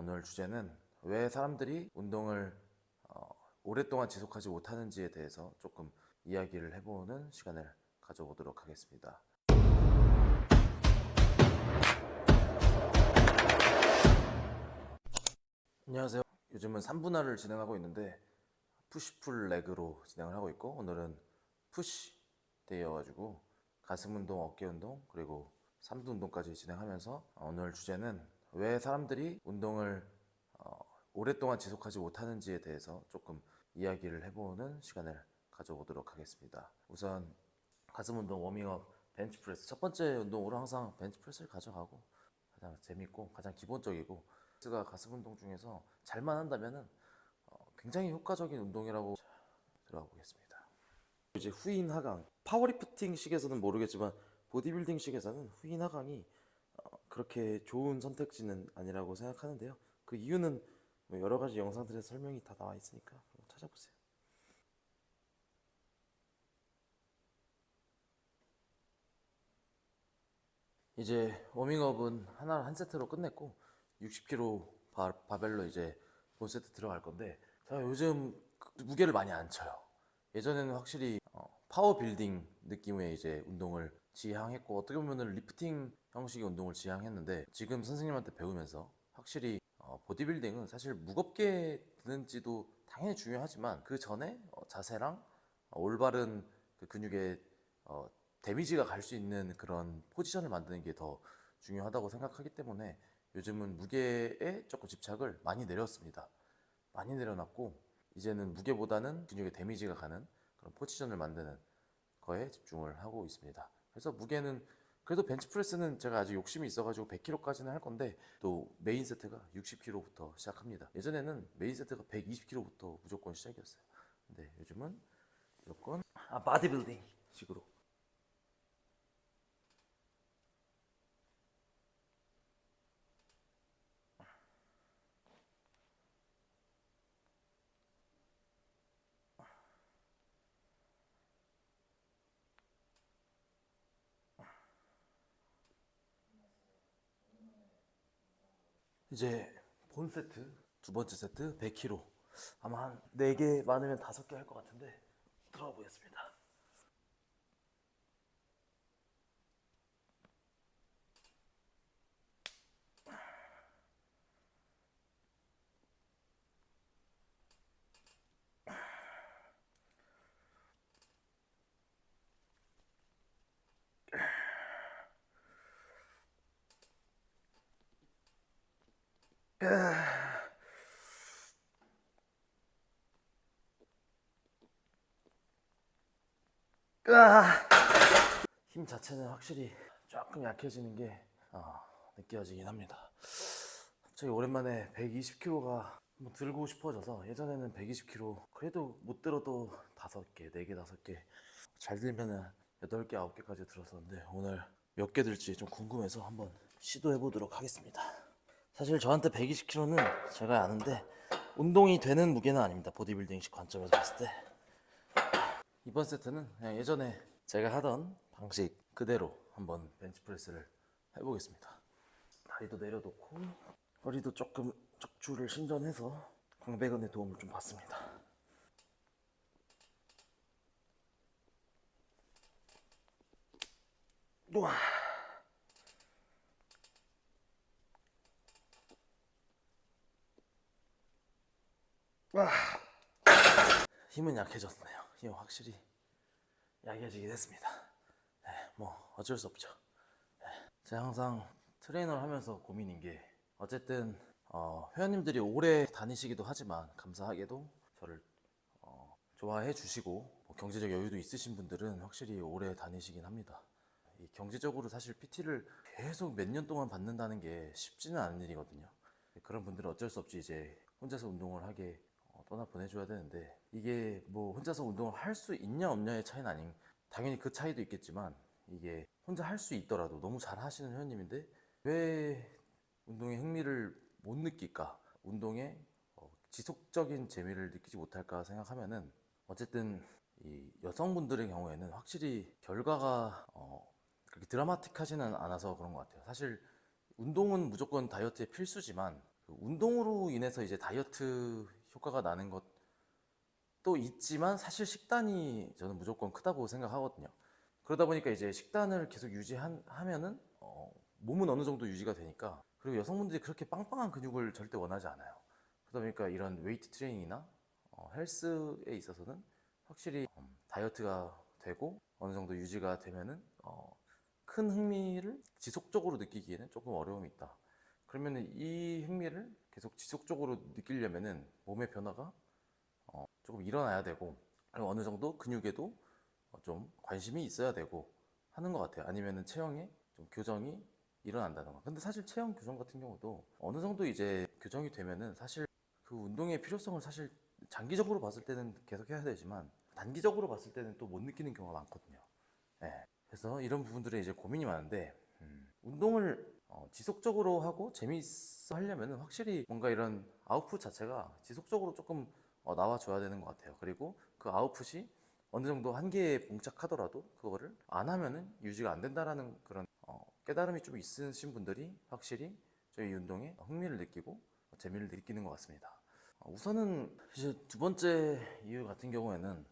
오늘 주제는 왜 사람들이 운동을 오랫동안 지속하지 못하는지에 대해서 조금 이야기를 해보는 시간을 가져보도록 하겠습니다. 안녕하세요. 요즘은 3분할을 진행하고 있는데 푸시풀 레그로 진행을 하고 있고, 오늘은 푸시 데이여가지고 가슴 운동, 어깨 운동, 그리고 삼두 운동까지 진행하면서 오늘 주제는 왜 사람들이 운동을 오랫동안 지속하지 못하는지에 대해서 조금 이야기를 해보는 시간을 가져보도록 하겠습니다. 우선 가슴 운동 워밍업 벤치프레스, 첫 번째 운동으로 항상 벤치프레스를 가져가고 가장 재밌고 가장 기본적이고, 가 가슴 운동 중에서 잘만 한다면은 굉장히 효과적인 운동이라고. 들어가 보겠습니다. 이제 후인 하강, 파워리프팅식에서는 모르겠지만 보디빌딩식에서는 후인 하강이 그렇게 좋은 선택지는 아니라고 생각하는데요. 그 이유는 뭐 여러 가지 영상들에서 설명이 다 나와 있으니까 찾아보세요. 이제 워밍업은 한 세트로 끝냈고 60kg 바벨로 이제 본 세트 들어갈 건데, 제가 요즘 무게를 많이 안 쳐요. 예전에는 확실히 파워 빌딩 느낌의 이제 운동을 지향했고, 어떻게 보면 리프팅 형식의 운동을 지향했는데, 지금 선생님한테 배우면서 확실히 보디빌딩은 사실 무겁게 드는지도 당연히 중요하지만 그 전에 자세랑 올바른 그 근육의 데미지가 갈 수 있는 그런 포지션을 만드는 게 더 중요하다고 생각하기 때문에 요즘은 무게에 조금 집착을 많이 내렸습니다. 많이 내려놨고, 이제는 무게보다는 근육에 데미지가 가는 그런 포지션을 만드는 거에 집중을 하고 있습니다. 그래서 무게는 그래도 벤치프레스는 제가 아직 욕심이 있어가지고 100kg까지는 할 건데, 또 메인 세트가 60kg부터 시작합니다. 예전에는 메인 세트가 120kg부터 무조건 시작이었어요. 근데 요즘은 무조건 바디빌딩 식으로. 이제 본 세트, 두 번째 세트 100kg, 아마 한 4개 많으면 5개 할 것 같은데 들어가 보겠습니다. 힘 자체는 확실히 조금 약해지는 게 느껴지긴 합니다. 갑자기 오랜만에 120kg가 들고 싶어져서, 예전에는 120kg 그래도 못 들어도 5개, 4개, 5개, 잘 들면은 8개, 9개까지 들었었는데, 오늘 몇 개 들지 좀 궁금해서 한번 시도해 보도록 하겠습니다. 사실 저한테 120kg는 제가 아는데 운동이 되는 무게는 아닙니다. 보디빌딩식 관점에서 봤을 때. 이번 세트는 그냥 예전에 제가 하던 방식 그대로 한번 벤치프레스를 해보겠습니다. 다리도 내려놓고 허리도 조금 척추를 신전해서 광배근의 도움을 좀 받습니다. 우와. 와. 힘은 약해졌네요. 힘은 확실히 약해지긴 했습니다. 네, 뭐 어쩔 수 없죠. 네. 제가 항상 트레이너를 하면서 고민인 게, 어쨌든 회원님들이 오래 다니시기도 하지만 감사하게도 저를 좋아해 주시고, 뭐 경제적 여유도 있으신 분들은 확실히 오래 다니시긴 합니다. 이 경제적으로 사실 PT를 계속 몇 년 동안 받는다는 게 쉽지는 않은 일이거든요. 그런 분들은 어쩔 수 없이 이제 혼자서 운동을 하게 떠나 보내줘야 되는데, 이게 뭐 혼자서 운동을 할 수 있냐 없냐의 차이는 아닌, 당연히 그 차이도 있겠지만, 이게 혼자 할 수 있더라도 너무 잘 하시는 회원님인데 왜 운동에 흥미를 못 느낄까, 운동에 지속적인 재미를 느끼지 못할까 생각하면은, 어쨌든 이 여성분들의 경우에는 확실히 결과가 그렇게 드라마틱하지는 않아서 그런 것 같아요. 사실 운동은 무조건 다이어트에 필수지만 그 운동으로 인해서 이제 다이어트 효과가 나는 것도 있지만 사실 식단이 저는 무조건 크다고 생각하거든요. 그러다 보니까 이제 식단을 계속 유지하면은 몸은 어느 정도 유지가 되니까, 그리고 여성분들이 그렇게 빵빵한 근육을 절대 원하지 않아요. 그러다 보니까 이런 웨이트 트레이닝이나 헬스에 있어서는 확실히 다이어트가 되고 어느 정도 유지가 되면은 큰 흥미를 지속적으로 느끼기에는 조금 어려움이 있다. 그러면은 이 흥미를 계속 지속적으로 느끼려면은 몸의 변화가 조금 일어나야 되고, 그리고 어느 정도 근육에도 좀 관심이 있어야 되고 하는 것 같아요. 아니면은 체형에 좀 교정이 일어난다던가. 근데 사실 체형 교정 같은 경우도 어느 정도 이제 교정이 되면은 사실 그 운동의 필요성을 사실 장기적으로 봤을 때는 계속 해야 되지만 단기적으로 봤을 때는 또 못 느끼는 경우가 많거든요. 네. 그래서 이런 부분들에 이제 고민이 많은데, 운동을 지속적으로 하고 재미있어 하려면 확실히 뭔가 이런 아웃풋 자체가 지속적으로 조금 나와줘야 되는 것 같아요. 그리고 그 아웃풋이 어느 정도 한계에 봉착하더라도 그거를 안 하면은 유지가 안 된다라는 그런 깨달음이 좀 있으신 분들이 확실히 저희 운동에 흥미를 느끼고 재미를 느끼는 것 같습니다. 우선은 이제 두 번째 이유 같은 경우에는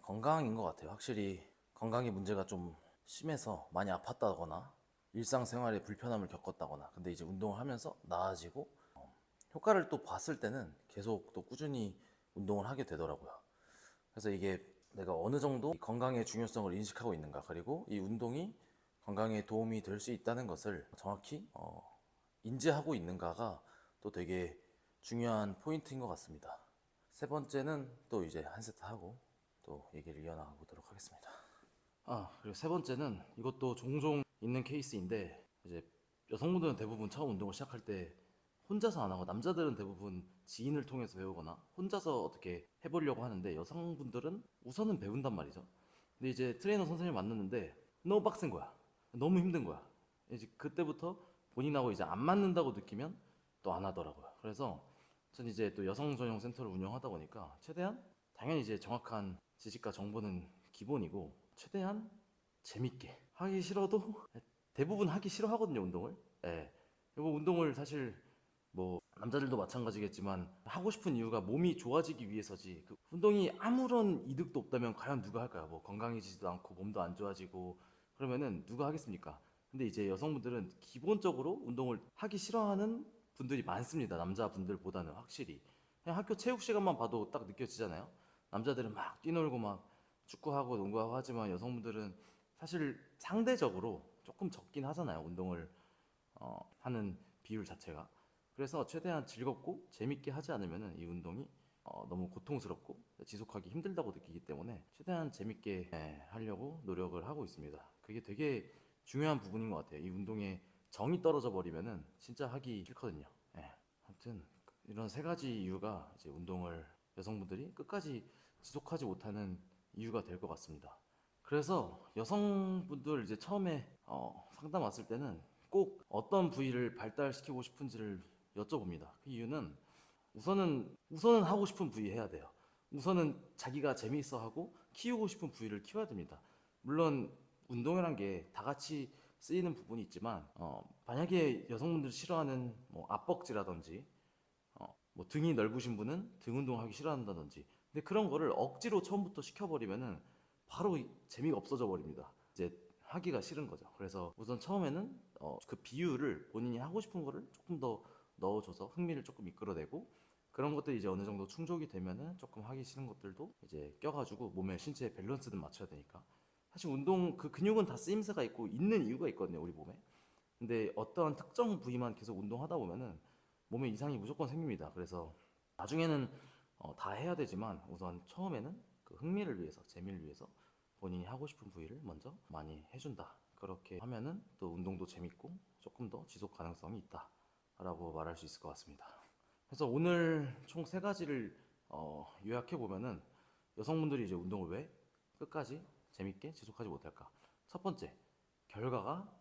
건강인 것 같아요. 확실히 건강의 문제가 좀 심해서 많이 아팠다거나 일상생활에 불편함을 겪었다거나, 근데 이제 운동을 하면서 나아지고 효과를 또 봤을 때는 계속 또 꾸준히 운동을 하게 되더라고요. 그래서 이게 내가 어느 정도 건강의 중요성을 인식하고 있는가, 그리고 이 운동이 건강에 도움이 될 수 있다는 것을 정확히 인지하고 있는가가 또 되게 중요한 포인트인 것 같습니다. 세 번째는 또 이제 한 세트 하고 또 얘기를 이어나가 보도록 하겠습니다. 그리고 세 번째는 이것도 종종 있는 케이스인데, 이제 여성분들은 대부분 처음 운동을 시작할 때 혼자서 안 하고, 남자들은 대부분 지인을 통해서 배우거나 혼자서 어떻게 해보려고 하는데, 여성분들은 우선은 배운단 말이죠. 근데 이제 트레이너 선생님을 만났는데 너무 빡센 거야. 너무 힘든 거야. 이제 그때부터 본인하고 이제 안 맞는다고 느끼면 또 안 하더라고요. 그래서 전 이제 또 여성 전용 센터를 운영하다 보니까 최대한, 당연히 이제 정확한 지식과 정보는 기본이고, 최대한 재밌게 하기 싫어도 대부분 하기 싫어하거든요, 운동을. 예. 그리고 운동을 사실 뭐 남자들도 마찬가지겠지만 하고 싶은 이유가 몸이 좋아지기 위해서지, 그 운동이 아무런 이득도 없다면 과연 누가 할까요? 뭐 건강해지지도 않고 몸도 안 좋아지고 그러면은 누가 하겠습니까? 근데 이제 여성분들은 기본적으로 운동을 하기 싫어하는 분들이 많습니다. 남자분들보다는 확실히. 그냥 학교 체육 시간만 봐도 딱 느껴지잖아요. 남자들은 막 뛰놀고 막 축구하고 농구하고 하지만 여성분들은 사실 상대적으로 조금 적긴 하잖아요. 운동을 하는 비율 자체가. 그래서 최대한 즐겁고 재밌게 하지 않으면 이 운동이 너무 고통스럽고 지속하기 힘들다고 느끼기 때문에 최대한 재밌게 하려고 노력을 하고 있습니다. 그게 되게 중요한 부분인 것 같아요. 이 운동에 정이 떨어져 버리면은 진짜 하기 싫거든요. 예. 아무튼 이런 세 가지 이유가 이제 운동을 여성분들이 끝까지 지속하지 못하는 이유가 될 것 같습니다. 그래서 여성분들 이제 처음에 상담 왔을 때는 꼭 어떤 부위를 발달시키고 싶은지를 여쭤봅니다. 그 이유는 우선은 하고 싶은 부위 해야 돼요. 우선은 자기가 재미있어 하고 키우고 싶은 부위를 키워야 됩니다. 물론 운동이란 게 다 같이 쓰이는 부분이 있지만, 만약에 여성분들이 싫어하는 뭐 앞벅지라든지 뭐 등이 넓으신 분은 등 운동하기 싫어한다든지, 근데 그런 거를 억지로 처음부터 시켜버리면은 바로 재미가 없어져 버립니다. 이제 하기가 싫은 거죠. 그래서 우선 처음에는 그 비율을 본인이 하고 싶은 거를 조금 더 넣어줘서 흥미를 조금 이끌어내고, 그런 것들이 이제 어느 정도 충족이 되면은 조금 하기 싫은 것들도 이제 껴가지고 몸의 신체 밸런스는 맞춰야 되니까. 사실 운동 그 근육은 다 쓰임새가 있고 있는 이유가 있거든요, 우리 몸에. 근데 어떠한 특정 부위만 계속 운동하다 보면은 몸에 이상이 무조건 생깁니다. 그래서 나중에는 다 해야 되지만 우선 처음에는 그 흥미를 위해서, 재미를 위해서 본인이 하고 싶은 부위를 먼저 많이 해준다. 그렇게 하면은 또 운동도 재밌고 조금 더 지속 가능성이 있다라고 말할 수 있을 것 같습니다. 그래서 오늘 총 세 가지를 요약해 보면은, 여성분들이 이제 운동을 왜 끝까지 재밌게 지속하지 못할까? 첫 번째, 결과가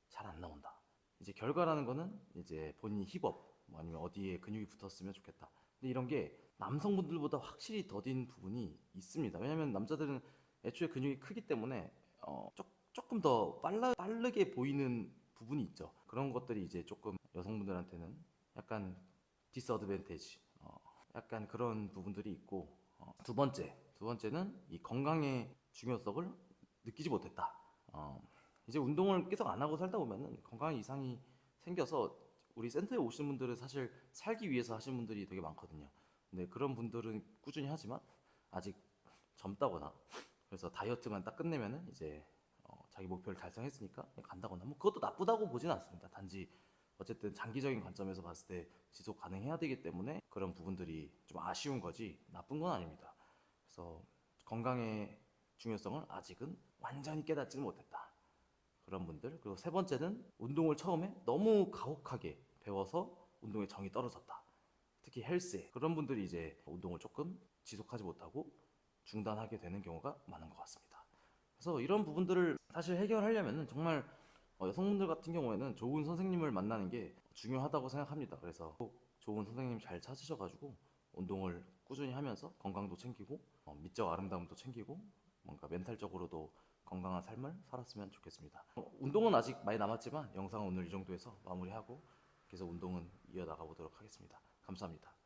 잘 안 나온다. 이제 결과라는 거는 이제 본인이 힙업, 뭐 아니면 어디에 근육이 붙었으면 좋겠다. 근데 이런 게 남성분들보다 확실히 더딘 부분이 있습니다. 왜냐면 남자들은 애초에 근육이 크기 때문에 조금 더 빠르게 보이는 부분이 있죠. 그런 것들이 이제 조금 여성분들한테는 약간 디스어드밴티지, 약간 그런 부분들이 있고, 두 번째는 이 건강의 중요성을 느끼지 못했다. 이제 운동을 계속 안 하고 살다 보면은 건강 이상이 생겨서 우리 센터에 오시는 분들은 사실 살기 위해서 하시는 분들이 되게 많거든요. 근데 그런 분들은 꾸준히 하지만 아직 젊다거나 그래서 다이어트만 딱 끝내면은 이제 자기 목표를 달성했으니까 그냥 간다거나 뭐 그것도 나쁘다고 보지는 않습니다. 단지 어쨌든 장기적인 관점에서 봤을 때 지속 가능해야 되기 때문에 그런 부분들이 좀 아쉬운 거지 나쁜 건 아닙니다. 그래서 건강의 중요성을 아직은 완전히 깨닫지는 못했다. 그런 분들. 그리고 세 번째는 운동을 처음에 너무 가혹하게 배워서 운동의 정이 떨어졌다. 특히 헬스에 그런 분들이 이제 운동을 조금 지속하지 못하고 중단하게 되는 경우가 많은 것 같습니다. 그래서 이런 부분들을 사실 해결하려면 정말 여성분들 같은 경우에는 좋은 선생님을 만나는 게 중요하다고 생각합니다. 그래서 꼭 좋은 선생님 잘 찾으셔가지고 운동을 꾸준히 하면서 건강도 챙기고 미적 아름다움도 챙기고 뭔가 멘탈적으로도 건강한 삶을 살았으면 좋겠습니다. 운동은 아직 많이 남았지만 영상은 오늘 이 정도에서 마무리하고 계속 운동은 이어나가 보도록 하겠습니다. 감사합니다.